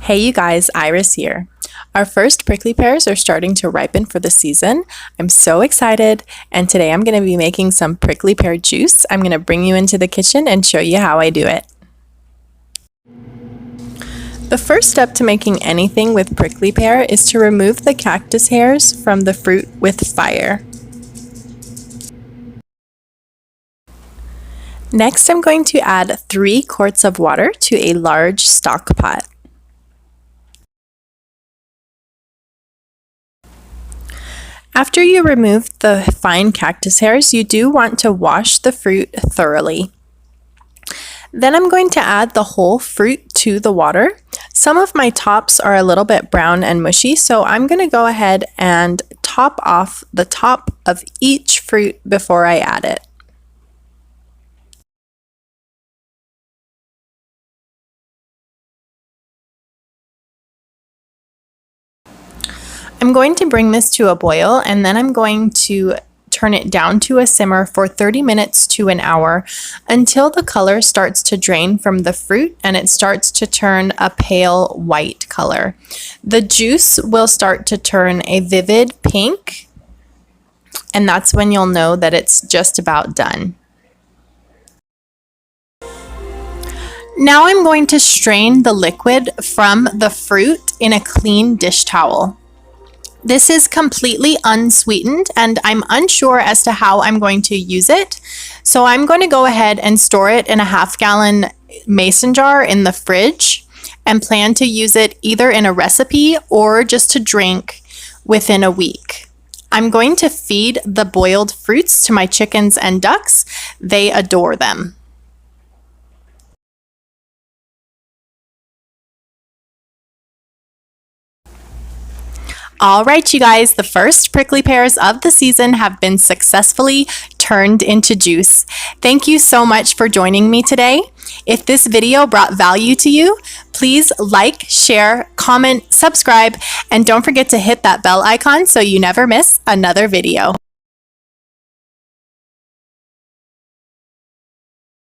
Hey you guys, Iris here. Our first prickly pears are starting to ripen for the season. I'm so excited, and today I'm going to be making some prickly pear juice. I'm going to bring you into the kitchen and show you how I do it. The first step to making anything with prickly pear is to remove the cactus hairs from the fruit with fire. Next, I'm going to add 3 quarts of water to a large stock pot. After you remove the fine cactus hairs, you do want to wash the fruit thoroughly. Then I'm going to add the whole fruit to the water. Some of my tops are a little bit brown and mushy, so I'm going to go ahead and top off the top of each fruit before I add it. I'm going to bring this to a boil, and then I'm going to turn it down to a simmer for 30 minutes to an hour until the color starts to drain from the fruit and it starts to turn a pale white color. The juice will start to turn a vivid pink, and that's when you'll know that it's just about done. Now I'm going to strain the liquid from the fruit in a clean dish towel. This is completely unsweetened, and I'm unsure as to how I'm going to use it. So I'm going to go ahead and store it in a half-gallon mason jar in the fridge and plan to use it either in a recipe or just to drink within a week. I'm going to feed the boiled fruits to my chickens and ducks. They adore them. All right, you guys, the first prickly pears of the season have been successfully turned into juice. Thank you so much for joining me today. If this video brought value to you, please like, share, comment, subscribe, and don't forget to hit that bell icon so you never miss another video.